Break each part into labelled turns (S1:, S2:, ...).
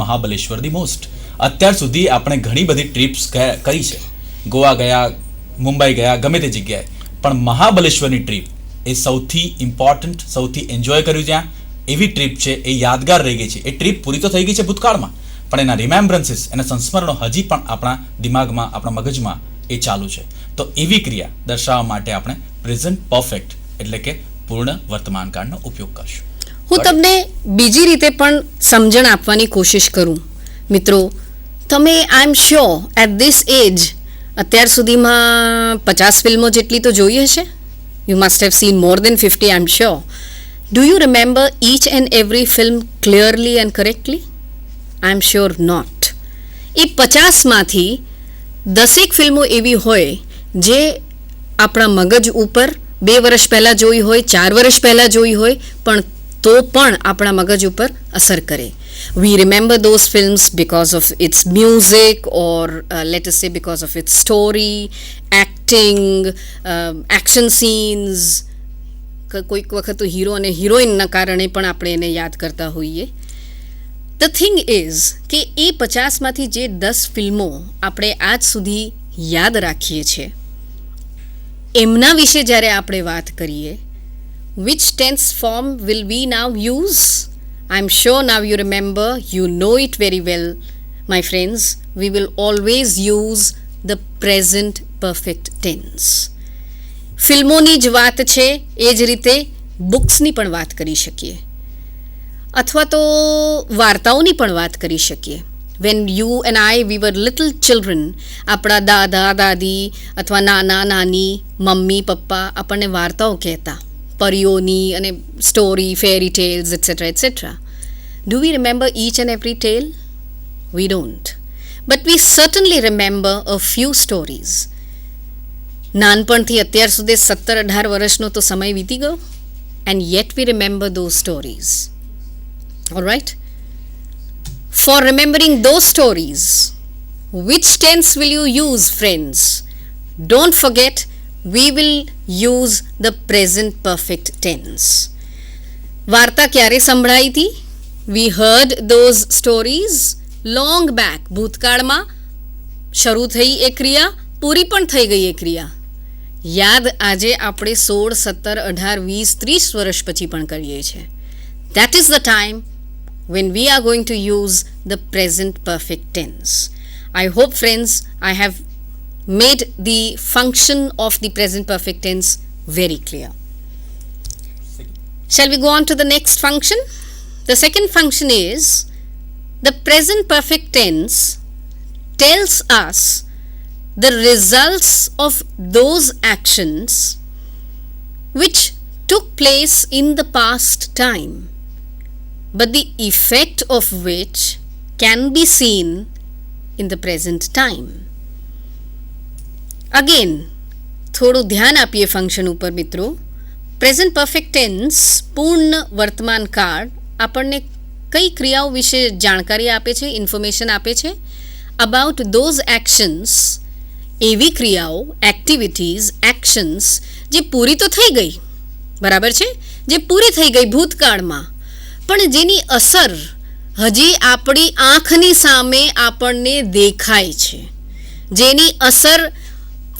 S1: Mahabaleshwar the most. અત્યાર સુધી આપણે ઘણી બધી ટ્રીપ્સ કરી છે, ગોવા ગયા, મુંબઈ ગયા, ગમે તે જગ્યાએ, પણ મહાબલેશ્વરની ટ્રીપ એ સૌથી ઇમ્પોર્ટન્ટ, સૌથી એન્જોય કર્યું ત્યાં એવી ટ્રીપ છે, એ યાદગાર રહી ગઈ છે. એ ટ્રીપ પૂરી તો થઈ ગઈ છે ભૂતકાળમાં, પણ એના રિમેમ્બરન્સીસ, એના સંસ્મરણો હજી પણ આપણા દિમાગમાં, આપણા મગજમાં એ ચાલુ છે. તો એવી ક્રિયા દર્શાવવા માટે આપણે પ્રેઝન્ટ પરફેક્ટ એટલે કે પૂર્ણ વર્તમાન કાળનો ઉપયોગ કરશું.
S2: હું તમને બીજી રીતે પણ સમજણ આપવાની કોશિશ કરું. મિત્રો, તમે I am sure at this age અત્યાર સુધીમાં 50 ફિલ્મો જેટલી તો જોઈ હશે. You must have seen more than 50, I am sure. Do you remember each and every film clearly and correctly? I am sure not. એ 50માંથી 10 ફિલ્મો એવી હોય જે આપણા મગજ ઉપર 2 વર્ષ પહેલાં જોઈ હોય, 4 વર્ષ પહેલાં જોઈ હોય, પણ તો પણ આપણા મગજ ઉપર અસર કરે. We remember those films because of its music or let us say because of its story, acting, action scenes. કોઈક વખત તો હીરો અને હિરોઈનના કારણે પણ આપણે એને યાદ કરતા હોઈએ. ધ થિંગ ઇઝ કે એ 50માંથી જે 10 ફિલ્મો આપણે આજ સુધી યાદ રાખીએ છીએ, એમના વિશે જ્યારે આપણે વાત કરીએ, which tense form will we now use? I'm sure now you remember, you know it very well, my friends. We will always use the present perfect tense. ફિલ્મોની જ વાત છે, એ જ રીતે બુક્સની પણ વાત કરી શકીએ, અથવા તો વાર્તાઓની પણ વાત કરી શકીએ. When you and I, we were little children, આપણા દાદા દાદી અથવા નાના નાની, મમ્મી પપ્પા આપણને વાર્તાઓ કહેતા, પરીઓની અને story, fairy tales, etcetera etcetera. Do we remember each and every tale? We don't. But we certainly remember a few stories. નાનપણથી અત્યાર સુધી 17-18 વર્ષનો તો સમય વીતી ગયો, and yet we remember those stories. All right? For remembering those stories, which tense will you use, friends? Don't forget, we will use the present perfect tense. વાર્તા ક્યારે સંભળાઈ હતી? We heard those stories long back. ભૂતકાળમાં શરૂ થઈ એ ક્રિયા, પૂરી પણ થઈ ગઈ એ ક્રિયા. યાદ આજે આપણે 16, 17, 18, 20, 30 વર્ષ પછી પણ કરીએ છીએ. That is the time when we are going to use the present perfect tense. I hope, friends, I have made the function of the present perfect tense very clear. Shall we go on to the next function? The second function is the present perfect tense tells us the results of those actions which took place in the past time, but the effect of which can be seen in the present time. Again, થોડું ધ્યાન આપીએ function ઉપર મિત્રો. Present perfect tense, પૂર્ણ વર્તમાન કાળ, આપણને કઈ ક્રિયાઓ વિશે જાણકારી આપે છે, ઇન્ફોર્મેશન આપે છે? અબાઉટ ધોઝ એક્શન્સ, એવી ક્રિયાઓ, એક્ટિવિટીઝ, એક્શન્સ જે પૂરી તો થઈ ગઈ, બરાબર છે, જે પૂરી થઈ ગઈ ભૂતકાળમાં, પણ જેની અસર હજી આપણી આંખની સામે આપણને દેખાય છે. જેની અસર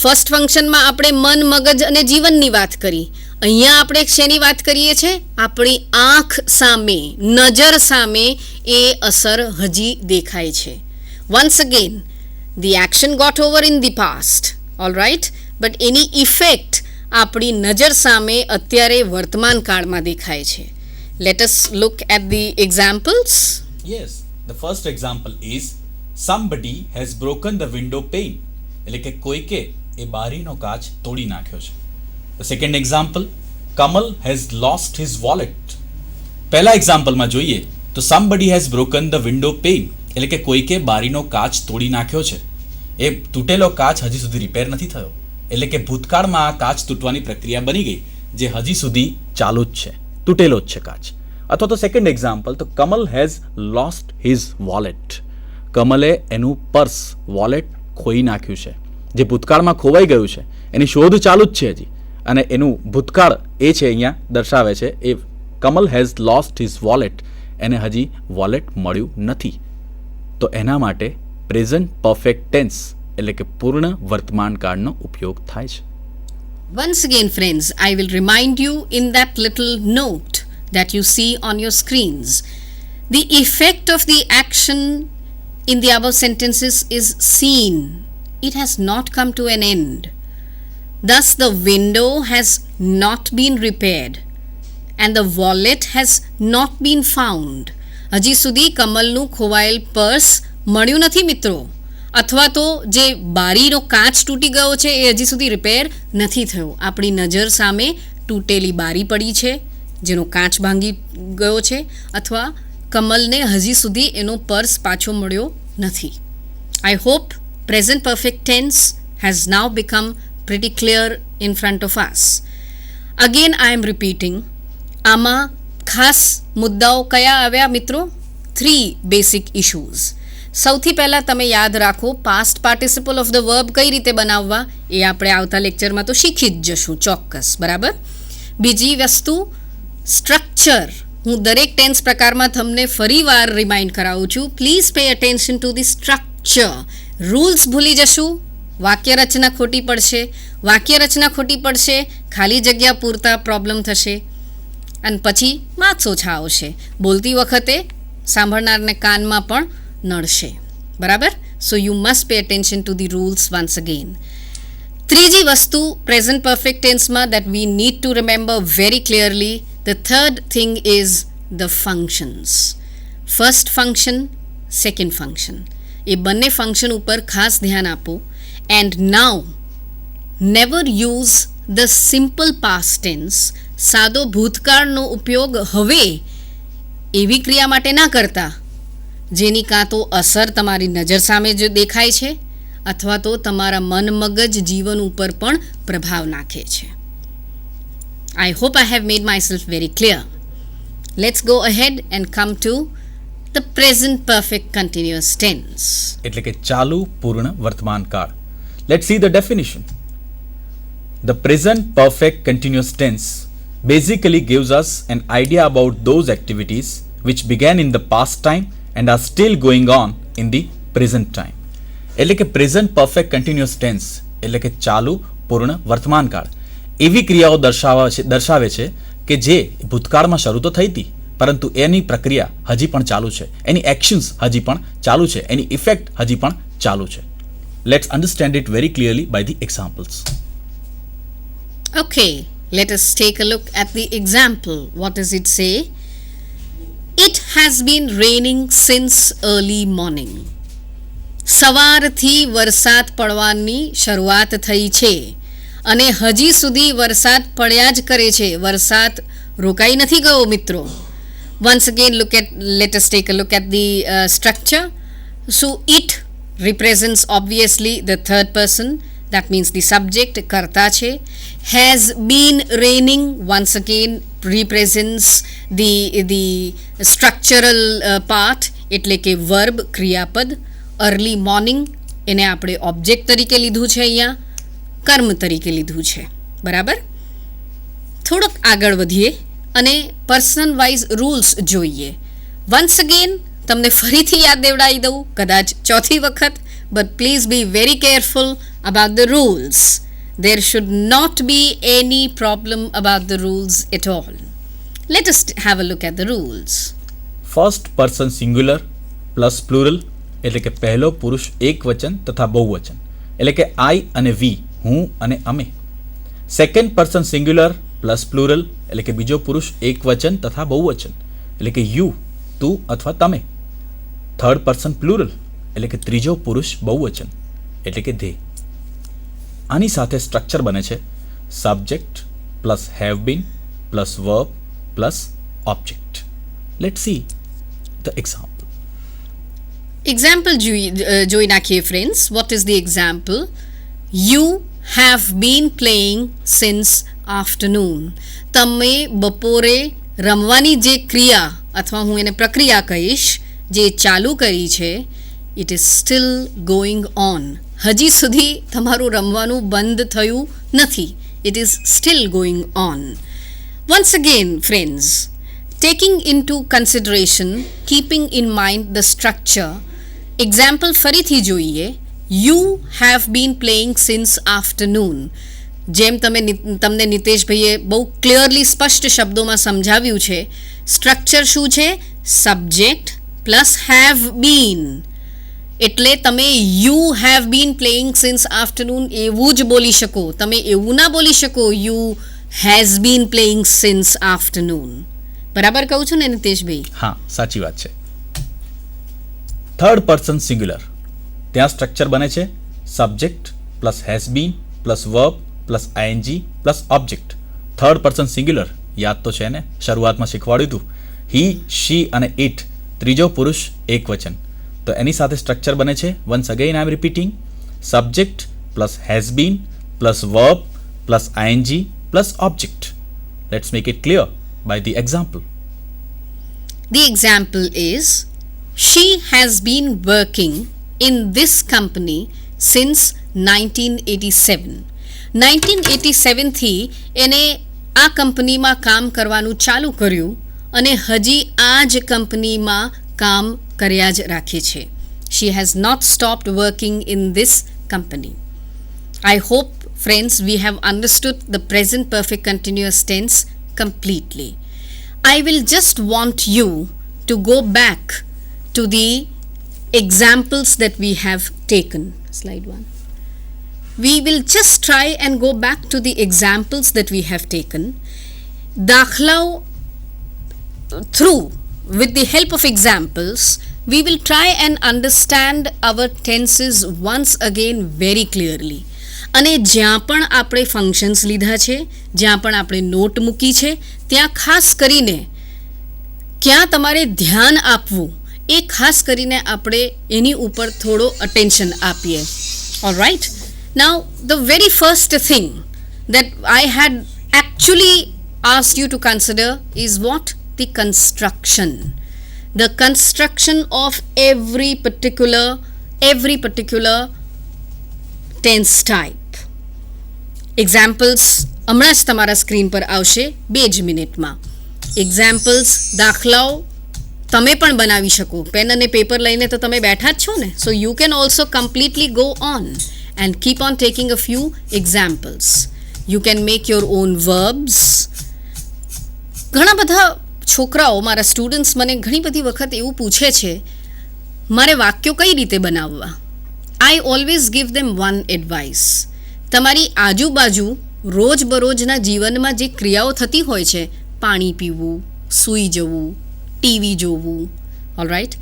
S2: ફર્સ્ટ ફંક્શનમાં આપણે મન, મગજ અને જીવનની વાત કરી. અહીંયા આપણે શેની વાત કરીએ છીએ? આપણી આંખ સામે, નજર સામે એ અસર હજી દેખાય છે. Once again, the action got over in the past, all right, but any effect આપણી નજર સામે અત્યારે વર્તમાન કાળમાં દેખાય છે. Let us look at the examples.
S1: Yes, the first example is somebody has broken the window pane. એટલે કે કોઈકે એ બારીનો કાચ તોડી નાખ્યો છે. The second example, Kamal has lost his wallet. પહેલા એક્ઝામ્પલમાં જોઈએ તો somebody has broken the window pane, એટલે કે કોઈકે બારીનો કાચ તોડી નાખ્યો છે. એ તૂટેલો કાચ હજી સુધી રિપેર નથી થયો, એટલે કે ભૂતકાળમાં આ કાચ તૂટવાની પ્રક્રિયા બની ગઈ, જે હજી સુધી ચાલુ જ છે, તૂટેલો જ છે કાચ. અથવા તો સેકન્ડ એક્ઝામ્પલ, તો Kamal has lost his wallet. કમલે એનું પર્સ, વોલેટ ખોઈ નાખ્યું છે, જે ભૂતકાળમાં ખોવાઈ ગયું છે. એની શોધ ચાલુ જ છે હજી, અને એનું ભૂતકાળ એ છે અહીંયા દર્શાવે છે. એ Kamal has lost his wallet, એને હજી વોલેટ મળ્યું નથી. તો એના માટે પ્રેઝન્ટ પરફેક્ટ ટેન્સ એટલે કે પૂર્ણ વર્તમાન કાળનો ઉપયોગ થાય છે.
S2: Once again, friends, I will remind you in that little note that you see on your screens. The effect of the action in the above sentences is seen. It has not come to an end. Thus, the window has not been repaired and the wallet has not been found. હજી સુધી કમલનું ખોવાયેલ purse મળ્યું નથી મિત્રો, અથવા તો જે બારીનો કાચ તૂટી ગયો છે એ હજી સુધી રિપેર નથી થયો. આપણી નજર સામે તૂટેલી બારી પડી છે જેનો કાચ ભાંગી ગયો છે, અથવા કમલને હજી સુધી એનો પર્સ પાછો મળ્યો નથી. I hope present perfect tense has now become pretty clear in front of us. Again, I am repeating. આમાં ખાસ મુદ્દાઓ કયા આવ્યા મિત્રો? 3 basic issues. સૌથી પહેલાં તમે યાદ રાખો, past participle of the verb કઈ રીતે બનાવવા એ આપણે આવતા લેક્ચરમાં તો શીખી જ જશું ચોક્કસ, બરાબર. બીજી વસ્તુ સ્ટ્રક્ચર. હું દરેક ટેન્સ પ્રકારમાં તમને ફરીવાર રિમાઇન્ડ કરાવું છું. Please pay attention to the structure. Rules ભૂલી જશું, વાક્ય રચના ખોટી પડશે, ખાલી જગ્યા પૂરતા પ્રોબ્લેમ થશે અને પછી માર્ક્સ ઓછા આવશે. બોલતી વખતે સાંભળનારને કાનમાં પણ નડશે, બરાબર. So you must pay attention to the rules once again. ત્રીજી વસ્તુ પ્રેઝન્ટ પરફેક્ટ ટેન્સમાં that we need to remember very clearly, the third thing is the functions. First function, second function, એ બંને ફંક્શન ઉપર ખાસ ધ્યાન આપો. And now, never use the simple past tense. સાદો ભૂતકાળનો ઉપયોગ હવે એવી ક્રિયા માટે ના કરતા જેની કાં તો અસર તમારી નજર સામે જ દેખાય છે અથવા તો તમારા મન મગજ જીવન ઉપર પણ પ્રભાવ નાખે છે. I hope I have made myself very clear. Let's go ahead and come to the present perfect continuous tense.
S1: એટલે કે ચાલુ પૂર્ણ વર્તમાન કાળ. Let's see the definition. The present perfect continuous tense basically gives us an idea about those activities which began in the past time and are still going on in the present time. એટલે કે present perfect continuous tense એટલે કે ચાલુ પૂર્ણ વર્તમાન કાળ એવી ક્રિયાઓ દર્શાવે છે કે જે ભૂતકાળમાં શરૂ તો થઈ હતી પરંતુ એની પ્રક્રિયા હજી પણ ચાલુ છે, એની એક્શન્સ હજી પણ ચાલુ છે, એની ઇફેક્ટ હજી પણ ચાલુ છે. Let's understand it very clearly by the examples.
S2: Okay, let us take a look at the example. What does it say? It has been raining since early morning. સવારથી વરસાદ પડવાની શરૂઆત થઈ છે અને હજી સુધી વરસાદ પડ્યા જ કરે છે. વરસાદ રોકાઈ નથી ગયો મિત્રો. Once again, let us take a look at the structure. So, it represents obviously the third person, that means the subject, karta che. Has been raining once again represents the structural part, એટલે કે verb, ક્રિયાપદ. early morning એને આપણે object તરીકે લીધું છે, અહીંયા કર્મ તરીકે લીધું છે, બરાબર. થોડોક આગળ વધીએ અને પર્સનલ વાઇઝ રૂલ્સ જોઈએ. વન્સ અગેન તમને ફરીથી યાદ દેવડાવી દઉં, કદાચ ચોથી વખત, but please be very careful about the rules. There should not be any problem about the rules at all. Let us have a look at the rules.
S1: First person singular plus plural એટલે કે પહેલો પુરુષ એક વચન તથા બહુવચન એટલે કે I અને we, હું અને અમે. Second person singular plus plural એટલે કે બીજો પુરુષ એક વચન તથા બહુવચન એટલે કે યુ, તું અથવા તમે. થર્ડ પર્સન પ્લુરલ એટલે કે ત્રીજો પુરુષ બહુવચન એટલે કે ધે. આની સાથે સ્ટ્રક્ચર બને છે subject plus have been plus verb plus object. Let's see the example.
S2: Example જોઈ નાખીએ friends. What is the example? You have been playing since afternoon. તમે બપોરે રમવાની જે ક્રિયા અથવા હું એને પ્રક્રિયા કહીશ જે ચાલુ કરી છે, it is still going on. હજી સુધી તમારું રમવાનું બંધ થયું નથી. It is still going on. Once again friends, taking into consideration, keeping in mind the structure, example ફરીથી જોઈએ. You have been playing since afternoon. જેમ તમને નિતેશભાઈએ બહુ ક્લિયરલી સ્પષ્ટ શબ્દોમાં સમજાવ્યું છે, સ્ટ્રક્ચર શું છે? Subject plus have been. એટલે તમે you have been playing since afternoon એવું જ બોલી શકો. તમે એવું ના બોલી શકો you has been playing since afternoon. બરાબર કહું છું ને નિતેશભાઈ?
S1: હા, સાચી વાત છે. થર્ડ પર્સન સિંગ્યુલર, ત્યાં સ્ટ્રક્ચર બને છે subject plus has been plus verb plus ING plus object. Third person singular યાદ તો છે ને, શરૂઆતમાં શીખવાડ્યું હતું. હી, શી અને ઇટ ત્રીજો પુરુષ એક વચન. તો એની સાથે સ્ટ્રક્ચર બને છે, once again I am repeating, subject plus has been plus verb plus ING plus object. Let's make it clear by the example.
S2: The example is, she has been working in this company since 1987. 1987 થી એને આ કંપનીમાં કામ કરવાનું ચાલુ કર્યું અને હજી આ જ કંપનીમાં કામ કર્યા જ રાખે છે. She has not stopped working in this company. I hope, friends, we have understood the present perfect continuous tense completely. I will just want you to go back to the examples that we have taken. Slide 1. We will just try and go back to the examples that we have taken. Dakhla through, with the help of examples, we will try and understand our tenses once again very clearly. અને જ્યાં પણ આપણે functions લીધા છે, જ્યાં પણ આપણે not મૂકી છે, ત્યાં ખાસ કરીને ક્યાં તમારે ધ્યાન આપવું એ ખાસ કરીને આપણે એની ઉપર થોડો અટેન્શન આપીએ. All right, now the very first thing that I had actually asked you to consider is what? The construction. The construction of every particular tense type. Examples હમણાં જ તમારા સ્ક્રીન પર આવશે 2 જ મિનિટમાં. એક્ઝામ્પલ્સ, દાખલાઓ તમે પણ બનાવી શકો. પેન અને પેપર લઈને તો તમે બેઠા જ છો ને. So you can also completely go on and keep on taking a few examples. You can make your own verbs. ઘણા બધા છોકરાઓ, મારા સ્ટુડન્ટ્સ મને ઘણી બધી વખત એવું પૂછે છે, મારે વાક્યો કઈ રીતે બનાવવા? I always give them one advice. તમારી આજુબાજુ રોજબરોજના જીવનમાં જે ક્રિયાઓ થતી હોય છે, પાણી પીવું, સૂઈ જવું, ટીવી જોવું, ઓલરાઇટ,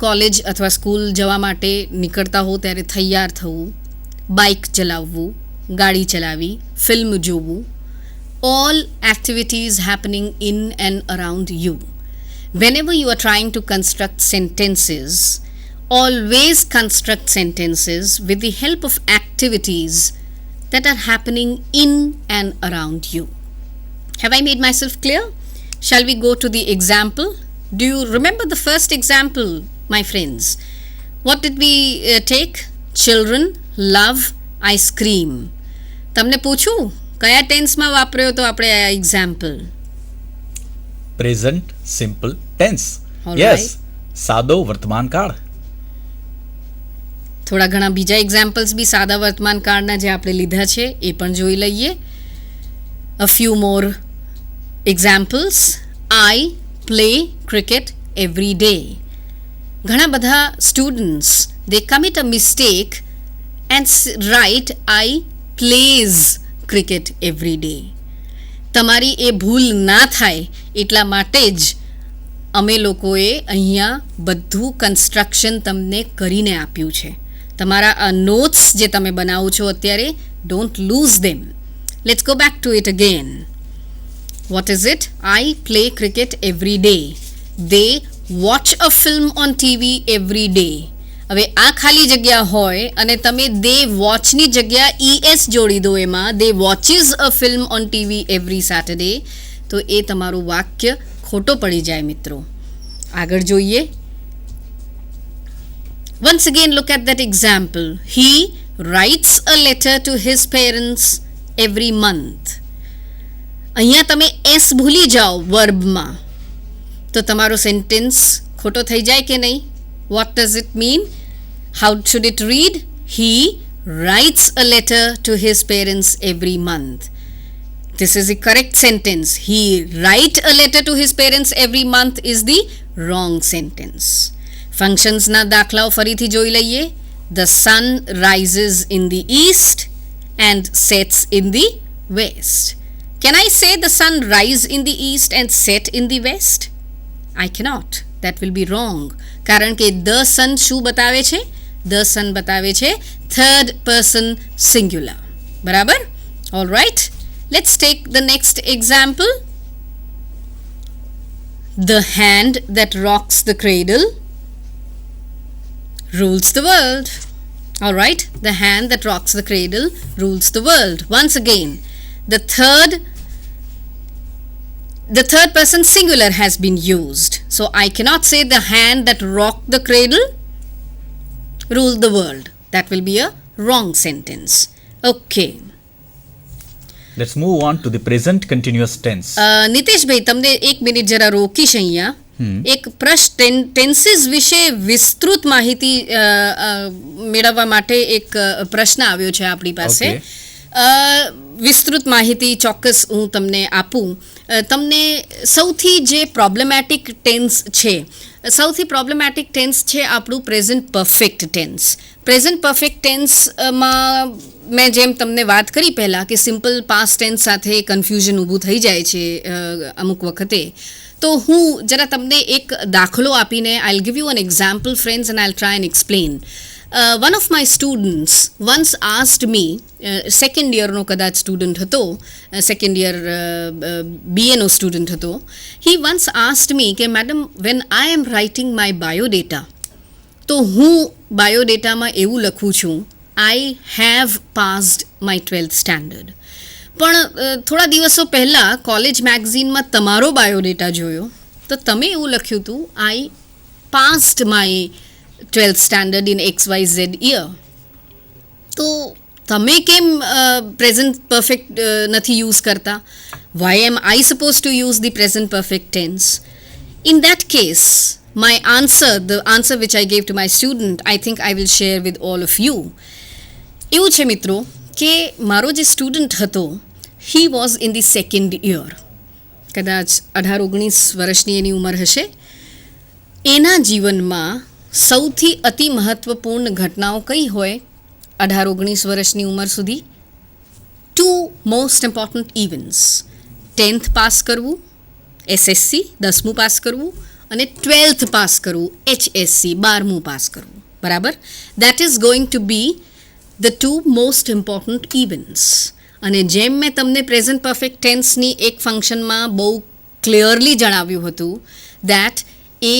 S2: કોલેજ અથવા સ્કૂલ જવા માટે નીકળતા હો ત્યારે તૈયાર થવું, બાઇક ચલાવવું, ગાડી ચલાવી, ફિલ્મ જોવું, all activities happening in and around you. Whenever you are trying to construct sentences, always construct sentences with the help of activities that are happening in and around you. Have I made myself clear? Shall we go to the example? Do you remember the first example, my friends? What did we take? Children love ice cream. તમને પૂછું કયા ટેન્સમાં વાપર્યો તો આપણે આ example?
S1: Present simple tense.
S2: Alright.
S1: Yes, સાદો વર્તમાન કાળ.
S2: થોડા ઘણા બીજા એક્ઝામ્પલ્સ બી સાદા વર્તમાન કાળના જે આપણે લીધા છે એ પણ જોઈ લઈએ. A few more examples. I play cricket every day. ઘણા બધા students they commit a mistake and write I plays cricket every day. તમારી એ ભૂલ ના થાય એટલા માટે જ અમે લોકોએ અહીંયા બધું કન્સ્ટ્રક્શન તમને કરીને આપ્યું છે. તમારા આ નોટ્સ જે તમે બનાવો છો અત્યારે, don't lose them. Let's go back to it again. What is it? I play cricket every day. They watch a film on TV every day. હવે આ ખાલી જગ્યા હોય અને તમે દે વોચની જગ્યા ES જોડી દો એમાં, they watches a film on TV every Saturday, તો એ તમારું વાક્ય ખોટો પડી જાય મિત્રો. આગળ જોઈએ. Once again, look at that example. He writes a letter to his parents every month. અહીંયા તમે S ભૂલી જાઓ વર્બમાં તો તમારો સેન્ટેન્સ ખોટો થઈ જાય કે નહીં? What does it mean? How should it read? He writes a letter to his parents every month. This is the correct sentence. He write a letter to his parents every month is the wrong sentence. Functions ના દાખલાઓ ફરીથી જોઈ લઈએ. The sun rises in the east and sets in the west. Can I say the sun rise in the east and set in the west? I cannot. That will be wrong. કારણ કે the sun શું બતાવે છે? The sun બતાવે છે third person singular. બરાબર? All right. Let's take the next example. The hand that rocks the cradle rules the world. All right. The hand that rocks the cradle rules the world. Once again, the third person singular has been used. So I cannot say the hand that rocked the cradle ruled the world. That will be a wrong sentence. Okay.
S1: Let's move on to the present continuous tense.
S2: Niteshbhai તમને એક minute જરા રોકીશ અહીંયા. એક tenses વિશે વિસ્તૃત માહિતી મેળવવા માટે એક પ્રશ્ન આવ્યો છે આપણી પાસે. વિસ્તૃત માહિતી ચોક્કસ હું તમને આપું. તમને સૌથી જે પ્રોબ્લેમેટિક ટેન્સ છે, સૌથી પ્રોબ્લેમેટિક ટેન્સ છે આપણું present perfect tense. Present perfect ટેન્સમાં મેં જેમ તમને વાત કરી પહેલાં કે સિમ્પલ પાસ્ટ ટેન્સ સાથે કન્ફ્યુઝન ઊભું થઈ જાય છે અમુક વખતે. તો હું જરા તમને એક દાખલો આપીને I will give U an example friends and I will try and explain. One of my students once asked me, second year નો કદાચ સ્ટુડન્ટ હતો, second year BA નો સ્ટુડન્ટ હતો. He once asked me કે madam when I am writing my biodata, તો હું બાયોડેટામાં એવું લખું છું I have passed my 12th standard. પણ થોડા દિવસો પહેલાં કોલેજ મેગઝીનમાં તમારો બાયોડેટા જોયો તો તમે એવું લખ્યું હતું I passed my 12th standard in XYZ year. તો તમે કેમ પ્રેઝન્ટ પરફેક્ટ નથી યુઝ કરતા? Why am I supposed to use the present perfect tense? In that case, my answer, the answer which I gave to my student, I think I will share with all of you. એવું છે મિત્રો કે મારો જે student હતો, he was in the second year. કદાચ 18-19 વર્ષની એની ઉંમર હશે. એના જીવનમાં સૌથી અતિ મહત્વપૂર્ણ ઘટનાઓ કઈ હોય 18-19 વર્ષની ઉંમર સુધી? 2 most important events. 10th pass કરવું, SSC 10મું પાસ કરવું, અને 12th પાસ કરવું, HSC 12મું પાસ કરવું. બરાબર? That is going to B the 2 most important events. અને જેમ મેં તમને પ્રેઝન્ટ પરફેક્ટ ટેન્સની એક ફંક્શનમાં બહુ ક્લિયરલી જણાવ્યું હતું દેટ એ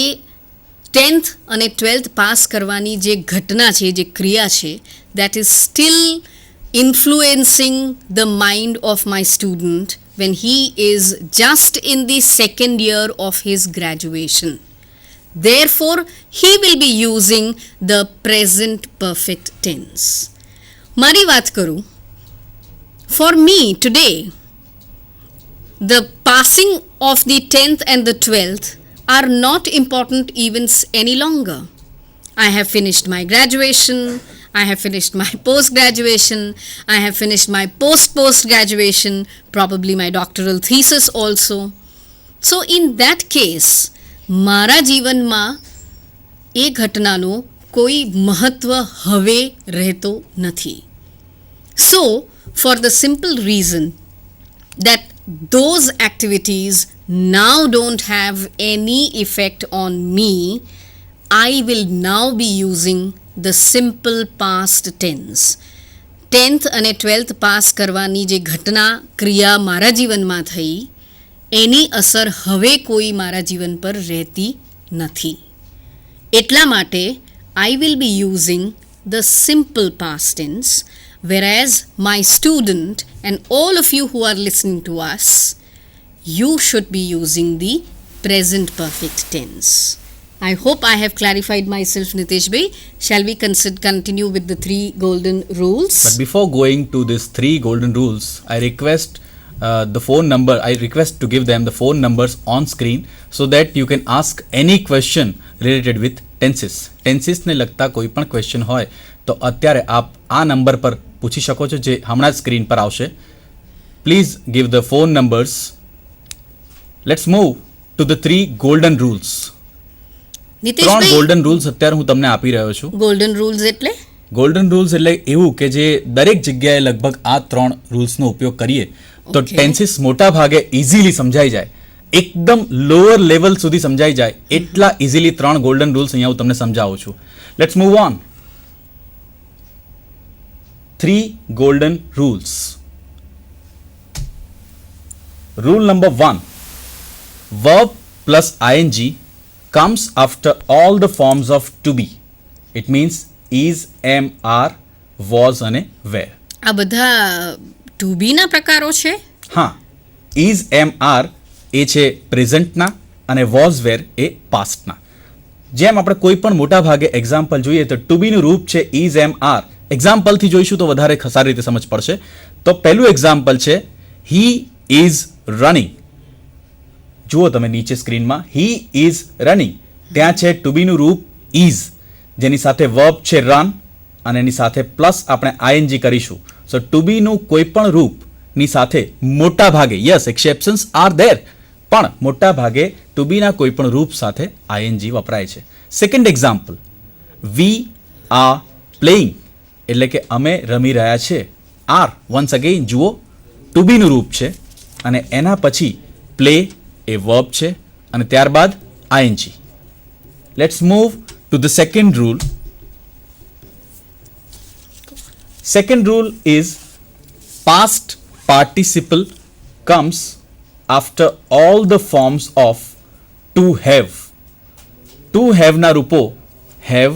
S2: 10th અને 12th પાસ કરવાની જે ઘટના છે, જે ક્રિયા છે, that is still influencing the mind of my student when he is just in the second year of his graduation. Therefore, he will be using the present perfect tense. મારી વાત કરું, for me today, the passing of the 10th and the 12th are not important events any longer. I have finished my graduation, I have finished my post-graduation, I have finished my post-graduation, probably my doctoral thesis also. So in that case, મારા જીવનમાં એ ઘટનાનો કોઈ મહત્વ હવે રહેતો નથી. So, for the simple reason that those activities now don't have any effect on me, I will now be using the simple past tense. 10th અને 12th pass કરવાની જે ઘટના ક્રિયા મારા જીવનમાં થઈ એની અસર હવે કોઈ મારા જીવન પર રહેતી નથી. એટલા માટે I will be using the simple past tense, whereas my student and all of you who are listening to us, you should be using the present perfect tense. I hope I have clarified myself, Nitesh bhai. Shall we continue with the 3 golden rules?
S1: But before going to these 3 golden rules, I request to give them the phone numbers on screen so that you can ask any question related with tenses. ટેન્સીસને લગતા કોઈ પણ question હોય તો અત્યારે આપ આ number પર પૂછી શકો છો, જે હમણાં જ સ્ક્રીન પર આવશે. Please give the phone numbers. Let's move to the 3 golden rules. 3
S2: Nitishbhai,
S1: golden rules અત્યારે હું તમને આપી રહ્યો છું.
S2: ગોલ્ડન રૂલ્સ એટલે
S1: ગોલ્ડન રૂલ્સ એટલે એવું કે જે દરેક જગ્યાએ લગભગ આ 3 રૂલ્સનો ઉપયોગ કરીએ તો
S2: Okay.
S1: ટેન્સીસ મોટા ભાગે ઇઝીલી સમજાઈ જાય, એકદમ લોઅર લેવલ સુધી સમજાઈ જાય એટલા ઇઝીલી 3 ગોલ્ડન રૂલ્સ અહીંયા હું તમને સમજાવું છું. Let's move on. 3 golden rules. Rule number 1. Verb plus ing comes after all the forms of to be. It means is, am, are, was અને were.
S2: આ બધા ટુ બી ના પ્રકારો છે.
S1: હા, is, am, are એ છે પ્રેઝન્ટના અને was, were એ પાસ્ટના. જેમ આપણે કોઈ પણ મોટા ભાગે એક્ઝામ્પલ જોઈએ તો ટુ બીનું રૂપ છે is, am, are. એક્ઝામ્પલથી જોઈશું તો વધારે સારી રીતે સમજ પડશે. તો પહેલું એક્ઝામ્પલ છે he is running. જુઓ તમે નીચે સ્ક્રીનમાં he is running. ત્યાં છે ટુ બીનું રૂપ is, જેની સાથે વર્બ છે રન અને એની સાથે પ્લસ આપણે ing કરીશું. સો ટુ બીનું કોઈ પણ રૂપની સાથે મોટા ભાગે, યસ એક્સેપ્શન્સ આર ધેર, પણ મોટા ભાગે ટુ બીના કોઈ પણ રૂપ સાથે ing વપરાય છે. Second example, we are playing એટલે કે અમે રમી રહ્યા છે. આર વન્સ અગેઇન જુઓ ટુ બીનું રૂપ છે અને એના પછી પ્લે એ વર્બ છે અને ત્યારબાદ ing. Let's move to the second rule. Second rule is past participle comes after all the forms of to have. To have ના રૂપો have,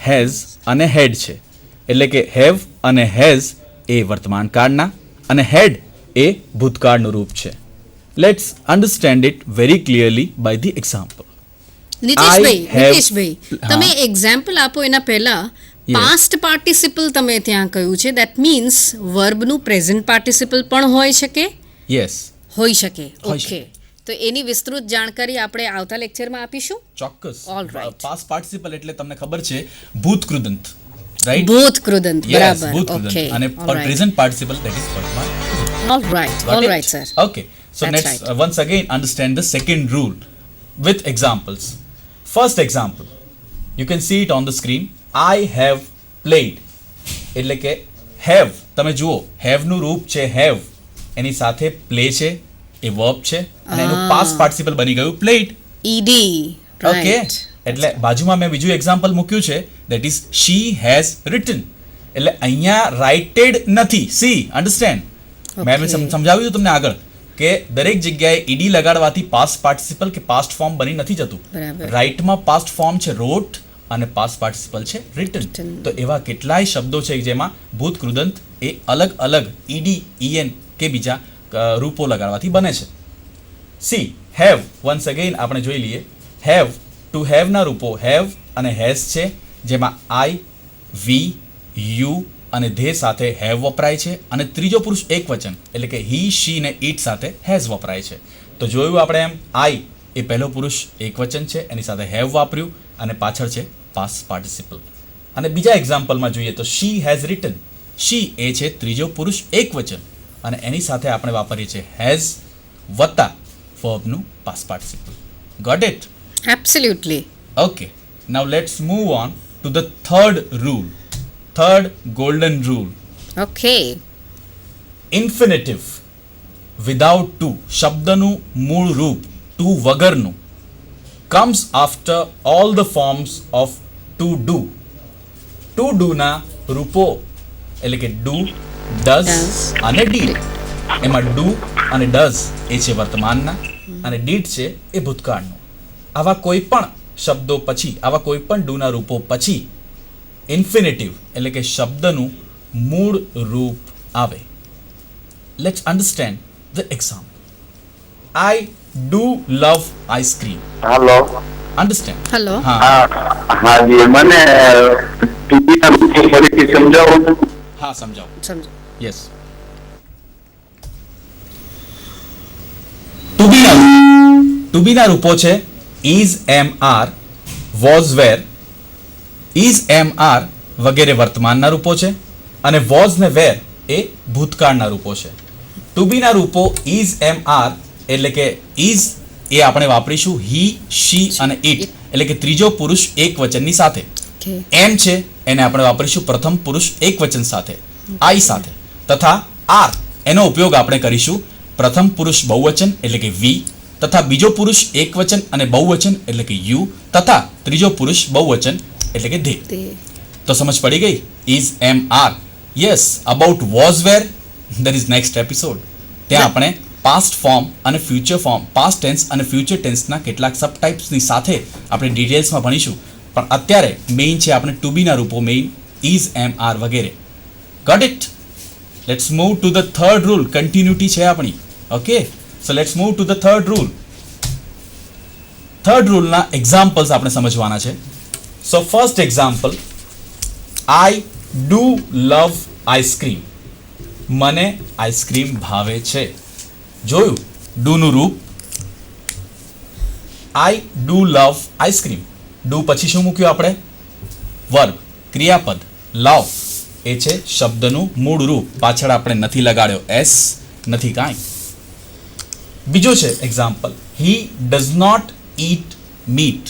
S1: has અને had છે. એટલે કે have અને has એ વર્તમાન કાળના અને had એ ભૂતકાળનું રૂપ છે. Let's understand it very clearly by the example.
S2: Nitishbhai,
S1: હા.
S2: તમે એક્ઝામ્પલ આપો એના પહેલા
S1: Yes.
S2: પાસ્ટ પાર્ટિસિપલ તમે ત્યાં કહ્યું છે, દેટ મીન્સ વર્બનું પ્રેઝન્ટ પાર્ટિસિપલ પણ હોઈ શકે.
S1: Yes,
S2: હોઈ શકે.
S1: હોઈ
S2: ઓકે, તો એની વિસ્તૃત જાણકારી આપણે આવતા લેક્ચરમાં આપીશું.
S1: ચોક્કસ.
S2: All right.
S1: પાસ્ટ પાર્ટિસિપલ એટલે તમને ખબર છે ભૂતકૃદંત, રાઈટ?
S2: ભૂત કૃદંત,
S1: Yes,
S2: બરાબર.
S1: ભૂતકૃદંત.
S2: ઓકે,
S1: અને પ્રેઝન્ટ પાર્ટિસિપલ that is વર્તમાન.
S2: All right,
S1: Got
S2: all
S1: it?
S2: Right sir.
S1: Okay, so
S2: That's
S1: let's
S2: right.
S1: once again understand the second rule with examples. First example, you can see it on the screen. I have played એટલે કે have, તમે જુઓ have નું રૂપ છે have, એની સાથે play છે એ verb છે અને એનું past participle બની ગયું played.
S2: ED,
S1: okay,
S2: right.
S1: એટલે બાજુમાં મેં બીજું એક્ઝામ્પલ મૂક્યું છે that is she has written. એટલે અહીંયા રાઇટેડ નથી. સી અન્ડરસ્ટેન્ડ, મેં
S2: Okay.
S1: સમજાવ્યું તમને આગળ કે દરેક જગ્યાએ ઈડી લગાડવાથી પાસ્ટ પાર્ટિસિપલ કે પાસ્ટ ફોર્મ બની નથી જતું.
S2: બરાબર.
S1: રાઇટમાં પાસ્ટ ફોર્મ છે રોટ અને પાસ્ટ પાર્ટિસિપલ છે રિટન.
S2: Written.
S1: તો એવા કેટલાય શબ્દો છે જેમાં ભૂત કૃદંત એ અલગ અલગ ઈડી, ઈએન કે બીજા રૂપો લગાડવાથી બને છે. સી હેવ, વન્સ અગેઇન આપણે જોઈ લઈએ. હેવ, ટુ હેવના રૂપો હેવ અને હેઝ છે, જેમાં આઈ, વી, યુ અને ધે સાથે હેવ વપરાય છે અને ત્રીજો પુરુષ એક વચન એટલે કે હી, શી ને ઇટ સાથે હેઝ વપરાય છે. તો જોયું આપણે એમ આઈ એ પહેલો પુરુષ એક વચન છે, એની સાથે હેવ વાપર્યું અને પાછળ છે પાસ્ટ પાર્ટિસિપલ. અને બીજા એક્ઝામ્પલમાં જોઈએ તો શી હેઝ રિટન. શી એ છે ત્રીજો પુરુષ એક વચન અને એની સાથે આપણે વાપરીએ છીએ હેઝ વત્તા વર્બનું past participle. Got it?
S2: Absolutely.
S1: Okay, now let's move on to the third rule, third golden rule.
S2: Okay,
S1: Infinitive without to, શબ્દનું મૂળ રૂપ to વગરનું, comes after all the forms of to do. To do ના રૂપો એટલે કે do, does
S2: Does.
S1: અને did. એમાં do અને does એ છે વર્તમાનના અને did છે એ ભૂતકાળનું. આવા કોઈ પણ શબ્દો પછી, આવા કોઈ પણ ડુના રૂપો પછી ઇન્ફિનિટિવ એટલે કે શબ્દનું મૂળ રૂપ આવે. Let's understand the example. I do love ice cream.
S3: Hello.
S1: Understand?
S2: Hello.
S1: હા,
S3: હા જી, મને ટીવીના રૂપો ફરીથી સમજાવો.
S1: હા સમજાવો.
S2: સમજો.
S1: યસ. ટુ બીના રૂપો છે is, am, are, was, were is am are વગેરે વર્તમાનના રૂપો છે અને વોઝ ને વેર એ ભૂતકાળના રૂપો છે. ટુ બીના રૂપો ઇઝ એમ આર એટલે કે ઇઝ એ આપણે વાપરીશું હી, શી અને ઇટ એટલે કે ત્રીજો પુરુષ એક વચનની સાથે.
S2: ઓકે
S1: એમ છે એને આપણે વાપરીશું પ્રથમ પુરુષ એક વચન સાથે, આઈ સાથે. તથા આર એનો ઉપયોગ આપણે કરીશું પ્રથમ પુરુષ બહુવચન એટલે કે વી તથા બીજો પુરુષ એક વચન અને બહુવચન એટલે કે યુ તથા ત્રીજો પુરુષ બહુવચન એટલે કે ધે.
S2: તે
S1: તો સમજ પડી ગઈ? Is am are. Yes, about was were there is next episode. ત્યાં આપણે પાસ્ટ ફોર્મ અને ફ્યુચર ફોર્મ, પાસ્ટ ટેન્સ અને ફ્યુચર ટેન્સના કેટલાક સબ ટાઈપ્સની સાથે આપણે ડિટેલ્સમાં ભણીશું. પણ અત્યારે મેઇન છે આપણે ટુ બીના રૂપો, મેઇન ઇઝ એમ આર વગેરે. Got it? Let's move to the third rule. Continuity છે આપણી. Okay, so let's move to the third rule. Third રૂલના એક્ઝામ્પલ્સ આપણે સમજવાના છે. So first example, I do love ice cream. મને આઈસ્ક્રીમ ભાવે છે. જોયું ડુનું રૂપ I do love ice cream. Do પછી શું મૂક્યું આપણે? વર્બ, ક્રિયાપદ. લવ એ છે શબ્દનું મૂળ રૂપ, પાછળ આપણે નથી લગાડ્યો, એસ નથી કાંઈ. બીજો છે example, he does not eat meat.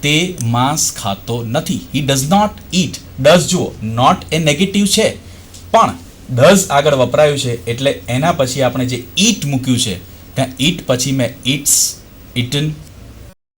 S1: તે માંસ ખાતો નથી. He does not eat. Does જુઓ, નોટ એ નેગેટિવ છે પણ ડઝ આગળ વપરાયું છે એટલે એના પછી આપણે જે ઈટ મૂક્યું છે ત્યાં ઈટ પછી મેં ઇટ્સ, ઇટન